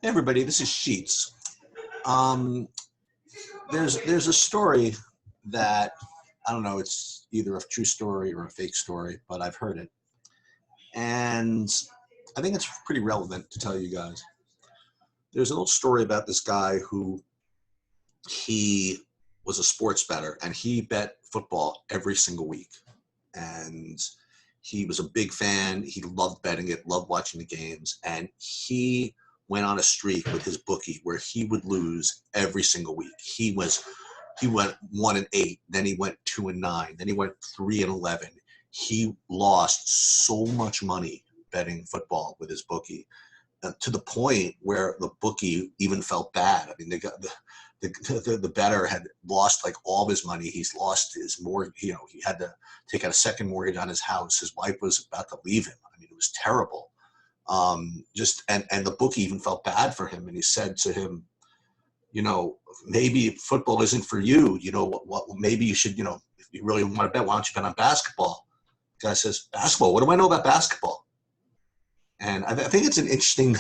Hey everybody, this is Sheets. Um, there's a story that I don't know. It's either a true story or a fake story, but I've heard it, and I think it's pretty relevant to tell you guys. There's an old story about this guy who he was a sports bettor, and he bet football every single week, and he was a big fan. He loved betting it, loved watching the games, and he went on a streak with his bookie where he would lose every single week. He went 1-8, then he went 2-9, then he went 3-11. He lost so much money betting football with his bookie, to the point where the bookie even felt bad. I mean, they got the bettor had lost like all of his money. He's lost his mortgage. He had to take out a second mortgage on his house. His wife was about to leave him. I mean, it was terrible. And the bookie even felt bad for him, and he said to him, maybe football isn't for you. What maybe you should, if you really want to bet, why don't you bet on basketball? The guy says, basketball? What do I know about basketball? And I think it's an interesting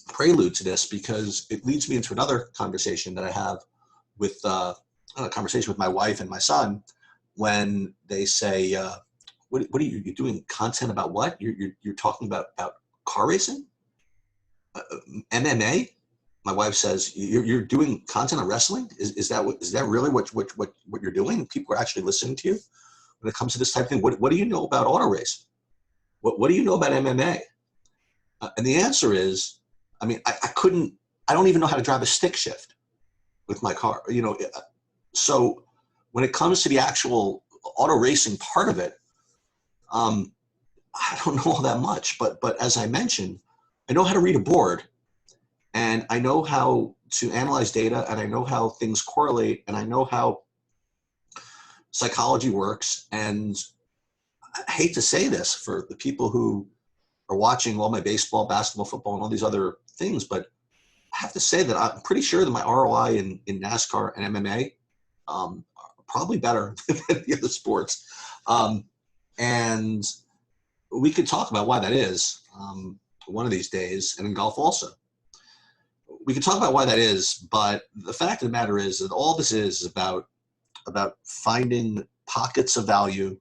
prelude to this, because it leads me into another conversation that I have with a conversation with my wife and my son, when they say, what are you doing content about? What you're talking about car racing, MMA? My wife says, you're doing content on wrestling. Is that really what you're doing? People are actually listening to you when it comes to this type of thing. What do you know about auto racing? What do you know about MMA? And the answer is, I mean, I don't even know how to drive a stick shift with my car. So when it comes to the actual auto racing part of it, I don't know all that much. But as I mentioned, I know how to read a board, and I know how to analyze data, and I know how things correlate, and I know how psychology works. And I hate to say this for the people who are watching all my baseball, basketball, football, and all these other things, but I have to say that I'm pretty sure that my ROI in NASCAR and MMA are probably better than the other sports. And we could talk about why that is one of these days, and in golf also. We could talk about why that is, but the fact of the matter is that all this is about finding pockets of value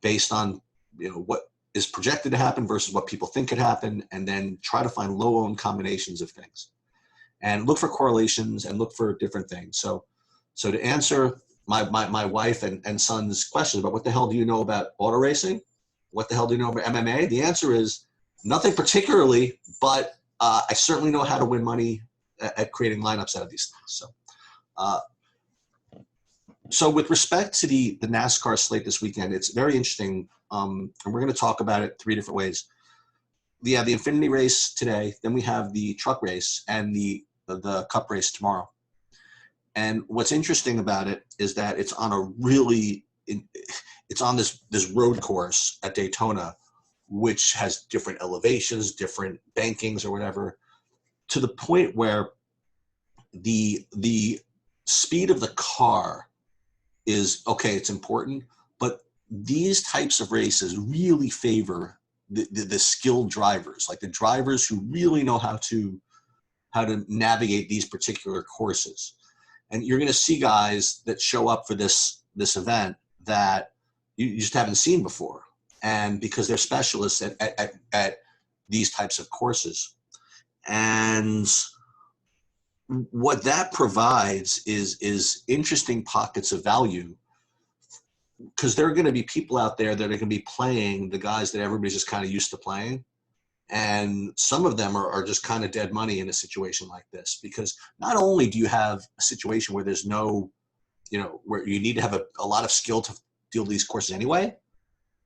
based on what is projected to happen versus what people think could happen, and then try to find low-owned combinations of things and look for correlations and look for different things. So to answer my wife and son's questions about what the hell do you know about auto racing, what the hell do you know about MMA, the answer is nothing particularly, but I certainly know how to win money at creating lineups out of these things. So with respect to the NASCAR slate this weekend, it's very interesting. And we're going to talk about it three different ways. We have the Infinity race today, then we have the truck race, and the Cup race tomorrow. And what's interesting about it is that it's on it's on this road course at Daytona, which has different elevations, different bankings or whatever, to the point where the speed of the car is okay. It's important, but these types of races really favor the skilled drivers, like the drivers who really know how to navigate these particular courses. And you're going to see guys that show up for this event that you just haven't seen before, and because they're specialists at these types of courses. And what that provides is interesting pockets of value, because there are going to be people out there that are going to be playing the guys that everybody's just kind of used to playing. And some of them are just kind of dead money in a situation like this, because not only do you have a situation where there's no, where you need to have a lot of skill to deal with these courses anyway,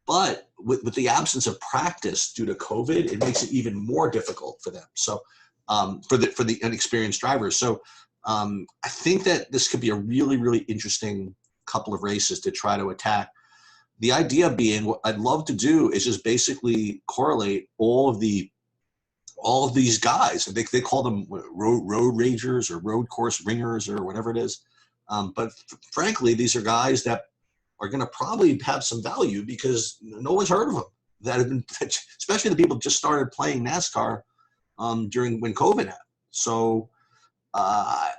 but with the absence of practice due to COVID, it makes it even more difficult for them. So for the inexperienced drivers. So I think that this could be a really, really interesting couple of races to try to attack. The idea being, what I'd love to do is just basically correlate all of these guys. They call them road ragers or road course ringers or whatever it is. But frankly, these are guys that are going to probably have some value because no one's heard of them. that have been, especially the people who just started playing NASCAR during when COVID happened. So uh,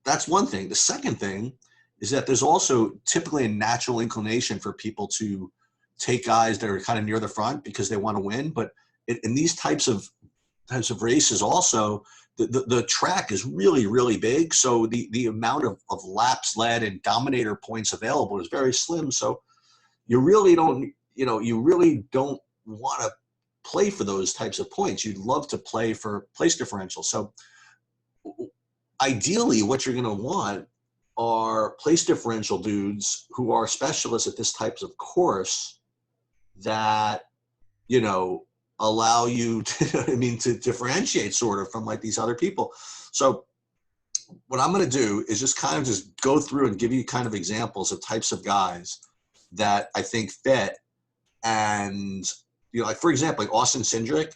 that's one thing. The second thing is that there's also typically a natural inclination for people to take guys that are kind of near the front because they want to win. But in these types of races, also the track is really, really big. So the amount of laps led and dominator points available is very slim. So you really don't want to play for those types of points. You'd love to play for place differential. So ideally, what you're going to want are place differential dudes who are specialists at this types of course that, allow you to differentiate sort of from like these other people. So what I'm going to do is just kind of just go through and give you kind of examples of types of guys that I think fit. And, like for example, like Austin Cindric,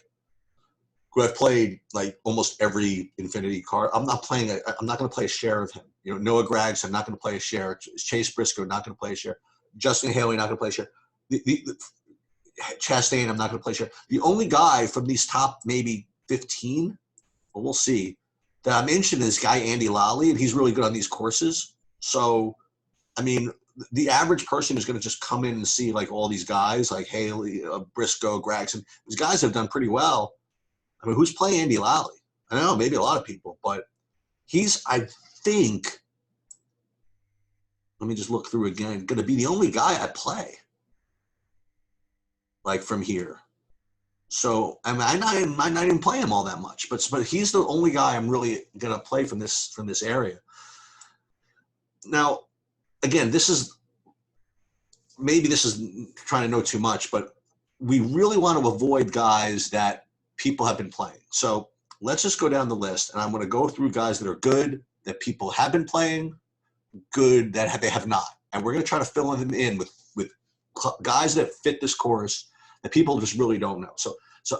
who I've played like almost every Infinity car. I'm not going to play a share of him. Noah Gragson, I'm not going to play a share. Chase Briscoe, not going to play a share. Justin Haley, not going to play a share. Chastain, I'm not going to play a share. The only guy from these top maybe 15, but we'll see, that I'm interested in is guy Andy Lally, and he's really good on these courses. So, the average person is going to just come in and see like all these guys like Haley, Briscoe, Gragson. These guys have done pretty well. Who's playing Andy Lally? I don't know, maybe a lot of people, but he's, I think, let me just look through again, going to be the only guy I play, like from here. So, I might not even play him all that much, but he's the only guy I'm really going to play from this area. Now, again, this is trying to know too much, but we really want to avoid guys that people have been playing. So let's just go down the list, and I'm going to go through guys that are good, that people have been playing, good that they have not. And we're going to try to fill them in with guys that fit this course that people just really don't know. So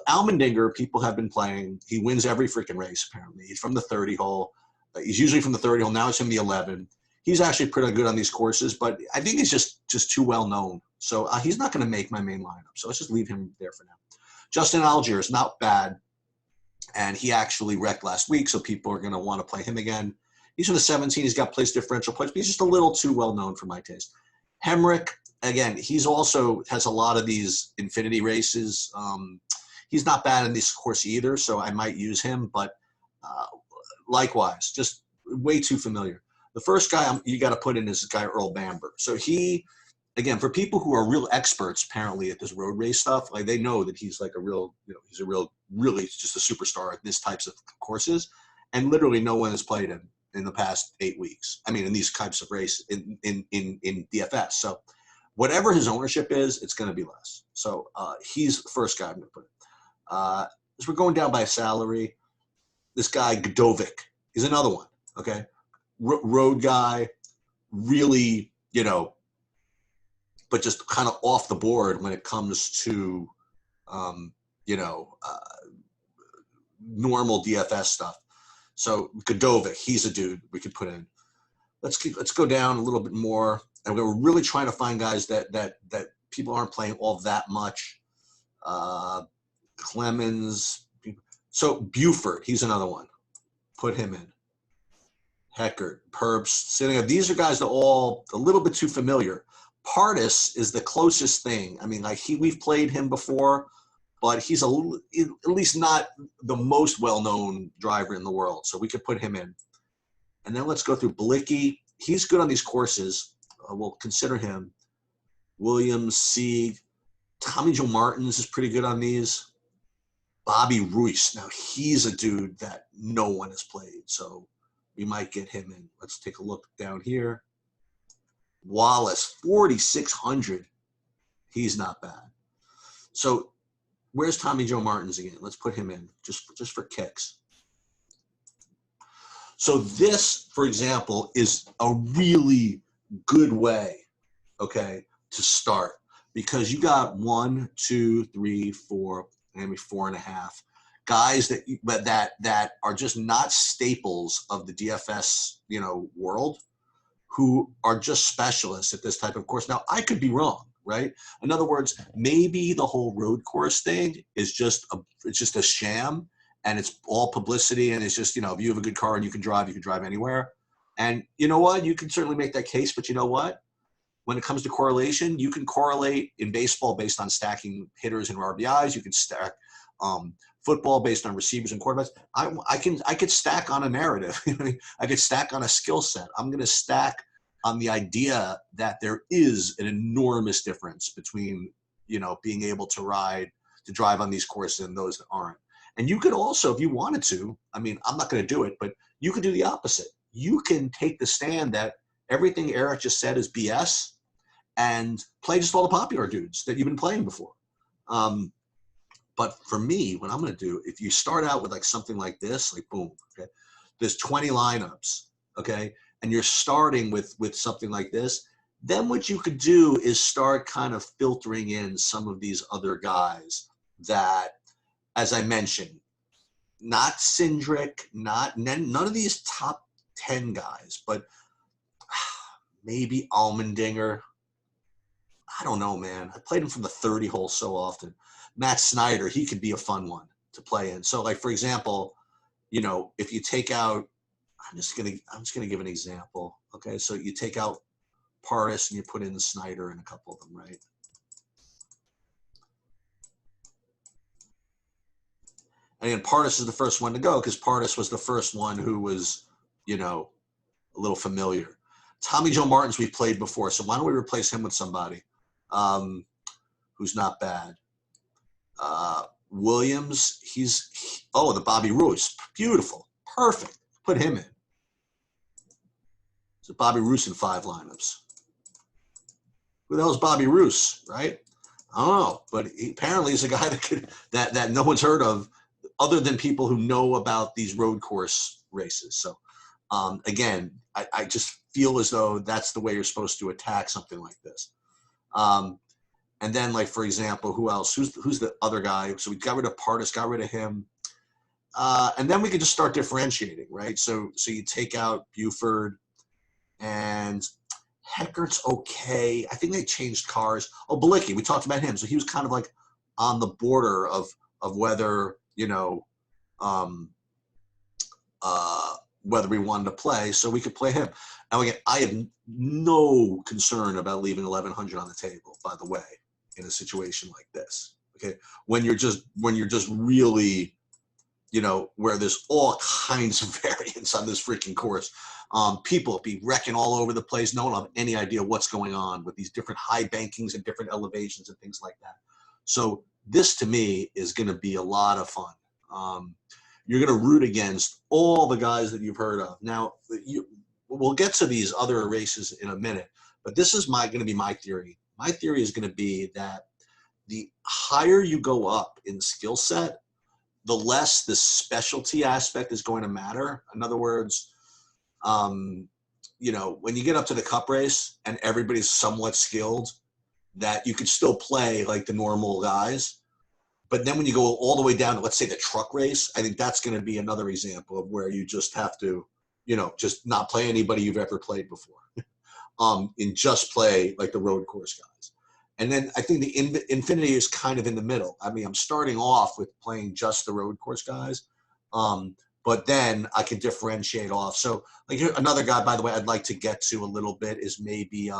Allmendinger, people have been playing. He wins every freaking race, apparently. He's from the 30 hole. He's usually from the 30 hole. Now he's from the 11. He's actually pretty good on these courses, but I think he's just too well known. So he's not going to make my main lineup. So let's just leave him there for now. Justin Allgaier is not bad, and he actually wrecked last week, so people are going to want to play him again. He's from the 17. He's got place differential points, but he's just a little too well known for my taste. Hemrick, again, he's also has a lot of these Infinity races. He's not bad in this course either, so I might use him, but likewise, just way too familiar. The first guy you got to put in is this guy Earl Bamber. So he, again, for people who are real experts apparently at this road race stuff, like they know that he's like a real, he's a real, really just a superstar at these types of courses, and literally no one has played him in the past 8 weeks. In these types of races in DFS. So whatever his ownership is, it's going to be less. So he's the first guy I'm going to put in. As we're going down by salary, this guy Godovic is another one. Okay, road guy, really, but just kind of off the board when it comes to, normal DFS stuff. So Godovic, he's a dude we could put in. Let's go down a little bit more, and we're really trying to find guys that people aren't playing all that much. Clemens, so Buford, he's another one. Put him in. Heckert, Perbst, Sinninga. These are guys that are all a little bit too familiar. Pardis is the closest thing. We've played him before, but he's at least not the most well-known driver in the world. So we could put him in. And then let's go through Blicky. He's good on these courses. We'll consider him. Williams, Sieg. Tommy Joe Martins is pretty good on these. Bobby Ruiz. Now, he's a dude that no one has played, so we might get him in. Let's take a look down here. Wallace, 4,600. He's not bad. So where's Tommy Joe Martins again? Let's put him in just for kicks. So this, for example, is a really good way, okay, to start, because you got 1, 2, 3, 4, maybe 4.5 guys that are just not staples of the DFS, world, who are just specialists at this type of course. Now, I could be wrong, right? In other words, maybe the whole road course thing is just a sham, and it's all publicity, and it's just, if you have a good car and you can drive anywhere. And you know what? You can certainly make that case, but you know what? When it comes to correlation, you can correlate in baseball based on stacking hitters and RBIs. You can stack football based on receivers and quarterbacks. I could stack on a narrative. I could stack on a skill set. I'm going to stack on the idea that there is an enormous difference between, being able to drive on these courses and those that aren't. And you could also, if you wanted to, I'm not going to do it, but you could do the opposite. You can take the stand that everything Eric just said is BS and play just all the popular dudes that you've been playing before. But for me, what I'm going to do, if you start out with like something like this, like boom, okay, there's 20 lineups, okay, and you're starting with something like this, then what you could do is start kind of filtering in some of these other guys that, as I mentioned, not Cindric, none of these top 10 guys, but maybe Allmendinger. I don't know, man. I played him from the 30 hole so often. Matt Snyder, he could be a fun one to play in. So, like, for example, if you take out, I'm just gonna give an example. Okay, so you take out Partis and you put in Snyder and a couple of them, right? And again, Partis is the first one to go because Partis was the first one who was, a little familiar. Tommy Joe Martins we've played before, so why don't we replace him with somebody who's not bad? Williams, the Bobby Roos. Beautiful. Perfect. Put him in. So Bobby Roos in 5 lineups. Who the hell is Bobby Roos, right? I don't know, but apparently he's a guy that no one's heard of other than people who know about these road course races. So, again, I just feel as though that's the way you're supposed to attack something like this. And then, like, for example, who else? Who's the other guy? So we got rid of Partis, got rid of him. And then we could just start differentiating, right? So you take out Buford, and Heckert's okay. I think they changed cars. Oh, Balicki, we talked about him. So he was kind of like on the border of whether, whether we wanted to play, so we could play him. Now, again, I have no concern about leaving 1,100 on the table, by the way, in a situation like this. Okay, when you're just really, where there's all kinds of variance on this freaking course. People will be wrecking all over the place. No one will have any idea what's going on with these different high bankings and different elevations and things like that. So this, to me, is going to be a lot of fun. You're going to root against all the guys that you've heard of. Now, we'll get to these other races in a minute, but this is going to be my theory. My theory is going to be that the higher you go up in skill set, the less the specialty aspect is going to matter. In other words, when you get up to the cup race and everybody's somewhat skilled, that you could still play like the normal guys. But then when you go all the way down to, let's say, the truck race, I think that's going to be another example of where you just have to, just not play anybody you've ever played before, and just play like the road course guys. And then I think the Infinity is kind of in the middle. I'm starting off with playing just the road course guys, but then I can differentiate off. So, like, another guy, by the way, I'd like to get to a little bit is maybe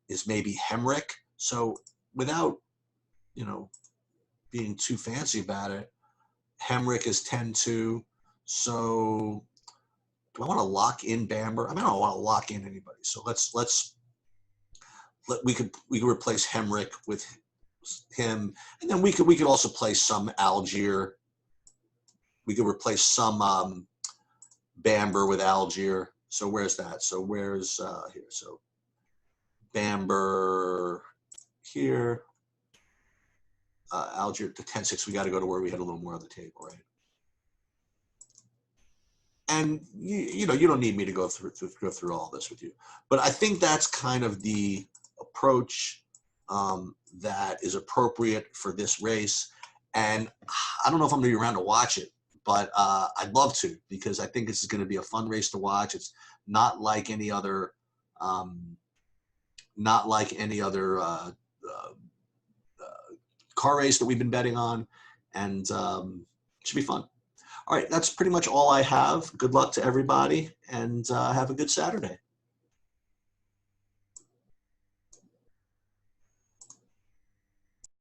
Hemrick. So without, being too fancy about it, Hemrick is 10-2. So do I want to lock in Bamber? I don't want to lock in anybody. So we could replace Hemrick with him, and then we could also play some Algier. We could replace some Bamber with Algier. So where's that? So where's here? So Bamber here. Algier to 10-6. We got to go to where we had a little more on the table, right? And you don't need me to go through all this with you, but I think that's kind of the approach that is appropriate for this race. And I don't know if I'm going to be around to watch it, but I'd love to, because I think this is going to be a fun race to watch. It's not like any other car race that we've been betting on, and it should be fun. All right, that's pretty much all I have. Good luck to everybody, and have a good Saturday.